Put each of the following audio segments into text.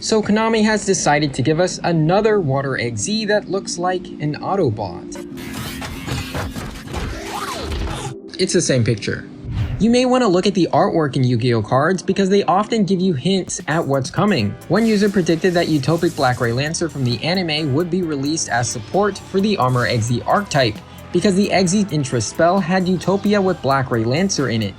So Konami has decided to give us another Water Egg Z that looks like an Autobot. It's the same picture. You may want to look at the artwork in Yu-Gi-Oh cards because they often give you hints at what's coming. One user predicted that Utopic Black Ray Lancer from the anime would be released as support for the Armor Egg Z archetype because the Egg Z interest spell had Utopia with Black Ray Lancer in it.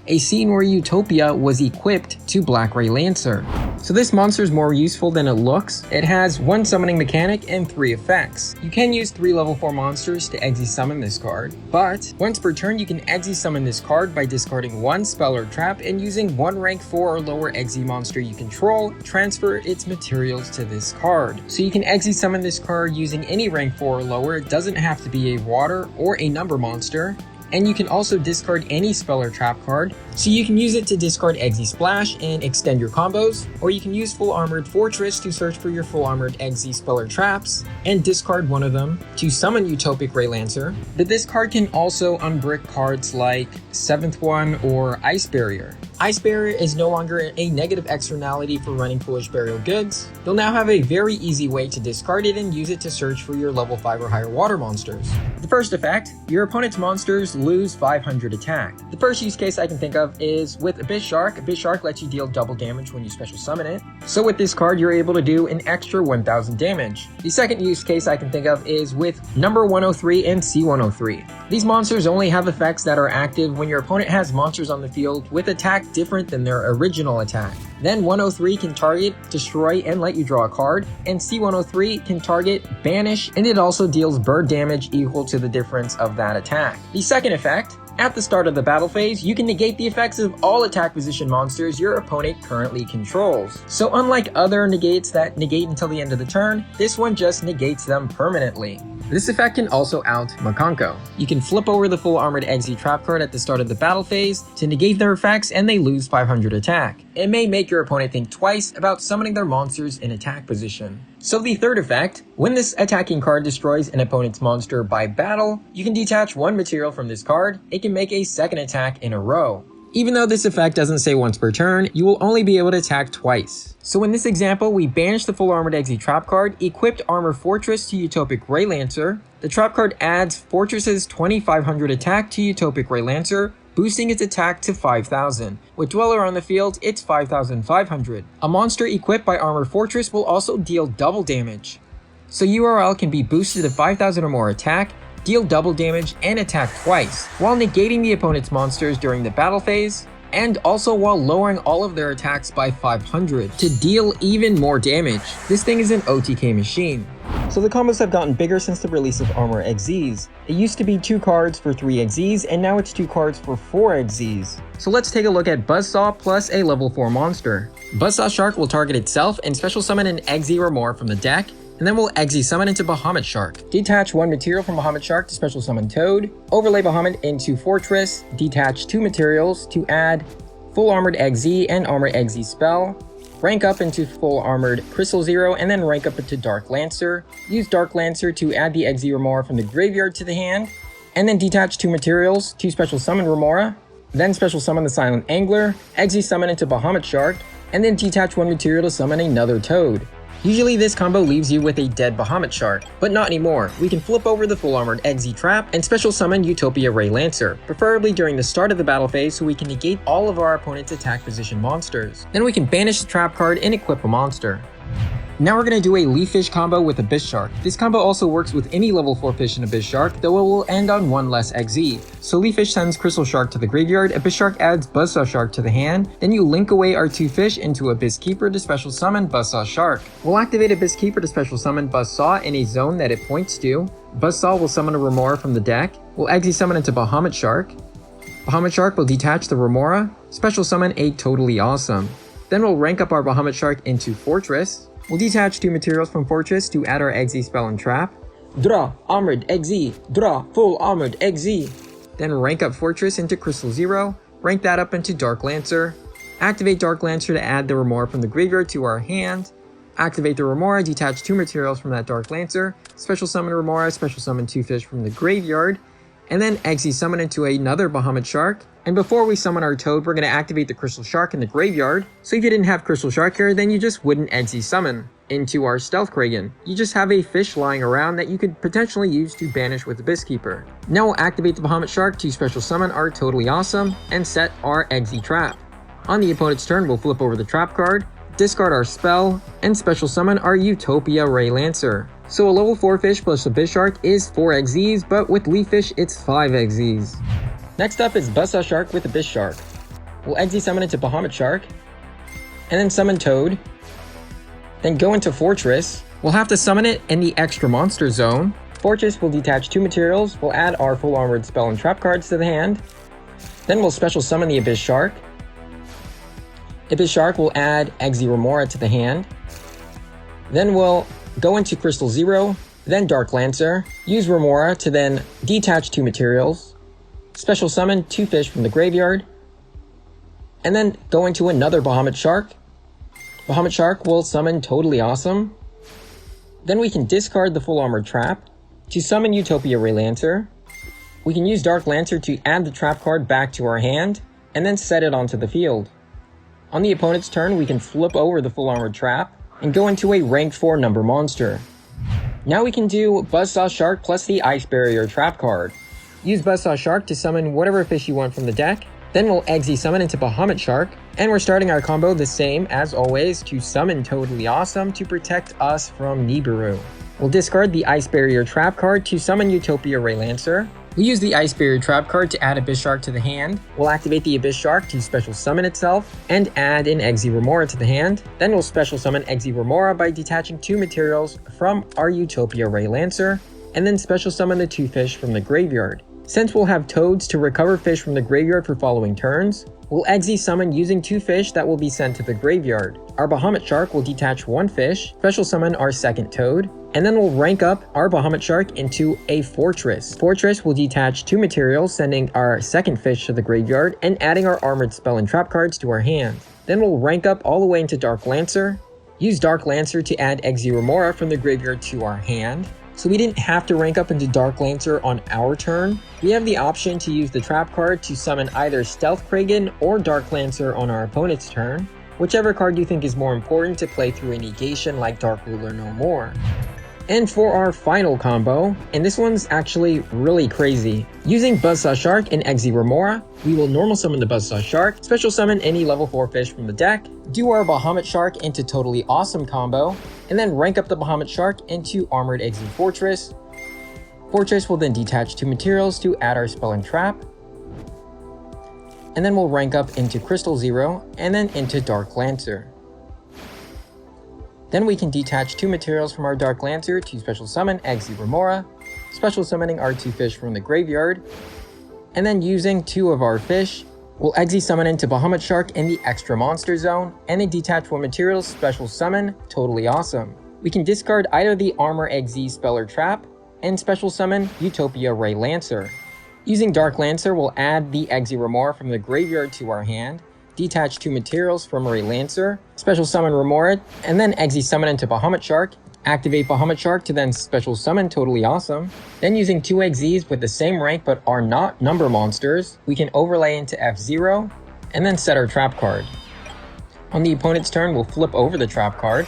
A scene where Utopia was equipped to Black Ray Lancer. So this monster is more useful than it looks. It has 1 summoning mechanic and 3 effects. You can use 3 level 4 monsters to Egg Z summon this card, but once per turn you can Egg Z summon this card by discarding 1 spell or trap and using 1 rank 4 or lower Egg Z monster you control, transfer its materials to this card. So you can Egg Z summon this card using any rank 4 or lower. It doesn't have to be a water or a number monster. And you can also discard any spell or trap card, so you can use it to discard Egg Z Splash and extend your combos, or you can use Full Armored Fortress to search for your Full Armored Egg Z spell or traps, and discard one of them to summon Utopic Ray Lancer. But this card can also unbrick cards like 7th One or Ice Barrier. Ice Barrier is no longer a negative externality for running Foolish Burial Goods. You'll now have a very easy way to discard it and use it to search for your level 5 or higher water monsters. The first effect, your opponent's monsters lose 500 attack. The first use case I can think of is with Abyss Shark. Abyss Shark lets you deal double damage when you special summon it. So with this card, you're able to do an extra 1000 damage. The second use case I can think of is with number 103 and C103. These monsters only have effects that are active when your opponent has monsters on the field with attack different than their original attack. Then 103 can target, destroy, and let you draw a card, and C103 can target, banish, and it also deals bird damage equal to the difference of that attack. The second effect, at the start of the battle phase, you can negate the effects of all attack position monsters your opponent currently controls. So unlike other negates that negate until the end of the turn, this one just negates them permanently. This effect can also out Makanko. You can flip over the Full Armored Egg Z trap card at the start of the battle phase to negate their effects and they lose 500 attack. It may make your opponent think twice about summoning their monsters in attack position. So the third effect, when this attacking card destroys an opponent's monster by battle, you can detach 1 material from this card. It can make a second attack in a row. Even though this effect doesn't say once per turn, you will only be able to attack twice. So in this example, we banished the Full Armored Egg Z trap card, equipped Armor Fortress to Utopic Ray Lancer. The trap card adds Fortress's 2500 attack to Utopic Ray Lancer, boosting its attack to 5000. With Dweller on the field, it's 5500. A monster equipped by Armor Fortress will also deal double damage. So URL can be boosted to 5000 or more attack, deal double damage, and attack twice, while negating the opponent's monsters during the battle phase, and also while lowering all of their attacks by 500 to deal even more damage. This thing is an OTK machine. So the combos have gotten bigger since the release of Armor Egg Zs. It used to be 2 cards for 3 Egg Zs, and now it's 2 cards for 4 Egg Zs. So let's take a look at Buzzsaw plus a level 4 monster. Buzzsaw Shark will target itself and special summon an Egg Z or more from the deck, and then we'll Egg Z summon into Bahamut Shark. Detach 1 material from Bahamut Shark to special summon Toad. Overlay Bahamut into Fortress. Detach 2 materials to add Full Armored Egg Z and Armor Egg Z spell. Rank up into Full Armored Crystal Zero and then rank up into Dark Lancer. Use Dark Lancer to add the Egg Z Remora from the graveyard to the hand. And then detach 2 materials to special summon Remora. Then special summon the Silent Angler. Egg Z summon into Bahamut Shark. And then detach 1 material to summon another Toad. Usually this combo leaves you with a dead Bahamut Shark, but not anymore. We can flip over the Full Armored Egg Z trap and special summon Utopia Ray Lancer, preferably during the start of the battle phase so we can negate all of our opponent's attack position monsters. Then we can banish the trap card and equip a monster. Now we're going to do a Leaf Fish combo with Abyss Shark. This combo also works with any level 4 fish in Abyss Shark, though it will end on 1 less Egg Z. So Leaf Fish sends Crystal Shark to the graveyard, Abyss Shark adds Buzzsaw Shark to the hand, then you link away our 2 fish into Abyss Keeper to special summon Buzzsaw Shark. We'll activate Abyss Keeper to special summon Buzzsaw in a zone that it points to. Buzzsaw will summon a Remora from the deck. We'll Egg Z summon into Bahamut Shark. Bahamut Shark will detach the Remora, special summon a Totally Awesome. Then we'll rank up our Bahamut Shark into Fortress. We'll detach 2 materials from Fortress to add our Egg Z spell and trap. Draw Armored Egg Z. Draw Full Armored Egg Z. Then rank up Fortress into Crystal Zero. Rank that up into Dark Lancer. Activate Dark Lancer to add the Remora from the graveyard to our hand. Activate the Remora, detach 2 materials from that Dark Lancer. Special summon Remora, special summon 2 fish from the graveyard. And then Egg Z summon into another Bahamut Shark. And before we summon our Toad, we're going to activate the Crystal Shark in the graveyard. So if you didn't have Crystal Shark here, then you just wouldn't Eggsy summon into our Stealth Kragen. You just have a fish lying around that you could potentially use to banish with Abyss Keeper. Now we'll activate the Bahamut Shark to special summon our Totally Awesome and set our Eggsy trap. On the opponent's turn, we'll flip over the trap card, discard our spell, and special summon our Utopia Ray Lancer. So a level 4 fish plus Abyss Shark is 4 Eggsys, but with Leaf Fish it's 5 Eggsys. Next up is Buzzsaw Shark with Abyss Shark. We'll Eggsy summon into Bahamut Shark, and then summon Toad, then go into Fortress. We'll have to summon it in the extra monster zone. Fortress will detach 2 materials, we'll add our full armored spell and trap cards to the hand, then we'll special summon the Abyss Shark. Abyss Shark will add Eggsy Remora to the hand, then we'll go into Crystal Zero, then Dark Lancer, use Remora to then detach 2 materials, special summon 2 fish from the graveyard, and then go into another Bahamut Shark. Bahamut Shark will summon Totally Awesome. Then we can discard the full armored trap to summon Utopia Ray Lancer. We can use Dark Lancer to add the trap card back to our hand, and then set it onto the field. On the opponent's turn, we can flip over the full armored trap and go into a rank 4 number monster. Now we can do Buzzsaw Shark plus the Ice Barrier trap card. Use Buzzsaw Shark to summon whatever fish you want from the deck, then we'll Eggsy summon into Bahamut Shark, and we're starting our combo the same as always to summon Totally Awesome to protect us from Nibiru. We'll discard the Ice Barrier trap card to summon Utopia Ray Lancer. We'll use the Ice Barrier trap card to add Abyss Shark to the hand. We'll activate the Abyss Shark to special summon itself and add an Eggsy Remora to the hand. Then we'll special summon Eggsy Remora by detaching 2 materials from our Utopia Ray Lancer, and then special summon the 2 fish from the graveyard. Since we'll have Toads to recover fish from the graveyard for following turns, we'll Eggsy summon using 2 fish that will be sent to the graveyard. Our Bahamut Shark will detach 1 fish, special summon our second Toad, and then we'll rank up our Bahamut Shark into a Fortress. Fortress will detach 2 materials, sending our second fish to the graveyard and adding our armored spell and trap cards to our hand. Then we'll rank up all the way into Dark Lancer, use Dark Lancer to add Eggsy Remora from the graveyard to our hand. So we didn't have to rank up into Dark Lancer on our turn. We have the option to use the trap card to summon either Stealth Kragen or Dark Lancer on our opponent's turn, whichever card you think is more important to play through a negation like Dark Ruler No More. And for our final combo, and this one's actually really crazy. Using Buzzsaw Shark and Eggsy Remora, we will normal summon the Buzzsaw Shark, special summon any level 4 fish from the deck, do our Bahamut Shark into Totally Awesome combo, and then rank up the Bahamut Shark into Armored Eggsy Fortress. Fortress will then detach 2 materials to add our spell and trap, and then we'll rank up into Crystal Zero and then into Dark Lancer. Then we can detach 2 materials from our Dark Lancer to special summon Eggsy Remora, special summoning our 2 fish from the graveyard, and then using 2 of our fish, we'll Eggsy summon into Bahamut Shark in the extra monster zone, and then detach 1 material, special summon Totally Awesome. We can discard either the Armor Eggsy spell or trap, and special summon Utopia Ray Lancer. Using Dark Lancer, we'll add the Eggsy Remora from the graveyard to our hand, detach 2 materials from Ray Lancer, special summon Remora, and then Eggsy summon into Bahamut Shark, activate Bahamut Shark to then special summon Totally Awesome. Then using 2 Eggsys with the same rank but are not number monsters, we can overlay into F0, and then set our trap card. On the opponent's turn, we'll flip over the trap card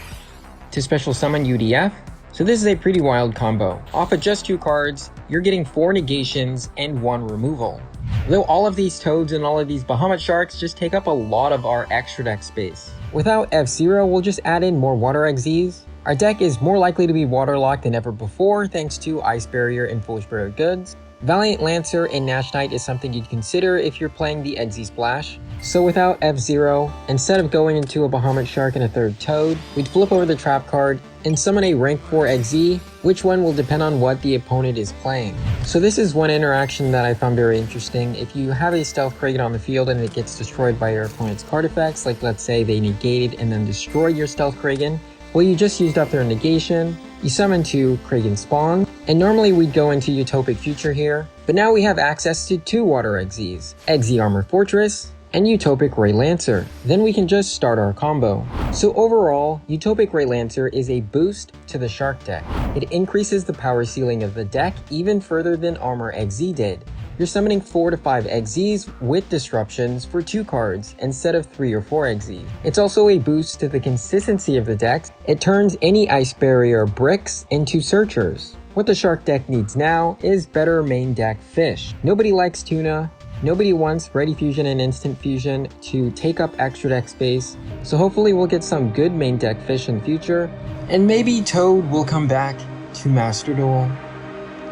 to special summon UDF. So this is a pretty wild combo. Off of just 2 cards, you're getting 4 negations and 1 removal. Though all of these Toads and all of these Bahamut Sharks just take up a lot of our extra deck space. Without F0, we'll just add in more Water Eggsys. Our deck is more likely to be waterlocked than ever before thanks to Ice Barrier and Foolish Barrier Goods. Valiant Lancer and Nash Knight is something you'd consider if you're playing the Eggsy Splash. So without F0, instead of going into a Bahamut Shark and a 3rd Toad, we'd flip over the trap card and summon a rank 4 Eggsy, which one will depend on what the opponent is playing. So this is one interaction that I found very interesting. If you have a Stealth Kragen on the field and it gets destroyed by your opponent's card effects, like let's say they negated and then destroy your Stealth Kragen, well, you just used up their negation, you summon 2 Kragen Spawn, and normally we'd go into Utopic Future here, but now we have access to 2 Water Eggsys, Eggsy Armor Fortress, and Utopic Ray Lancer. Then we can just start our combo. So overall, Utopic Ray Lancer is a boost to the Shark deck. It increases the power ceiling of the deck even further than Armor Eggsy did. You're summoning 4 to 5 XZs with disruptions for 2 cards instead of 3 or 4 XZs. It's also a boost to the consistency of the decks. It turns any Ice Barrier bricks into searchers. What the Shark deck needs now is better main deck fish. Nobody likes tuna. Nobody wants Ready Fusion and Instant Fusion to take up extra deck space. So hopefully we'll get some good main deck fish in the future. And maybe Toad will come back to Master Duel.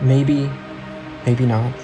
Maybe, maybe not.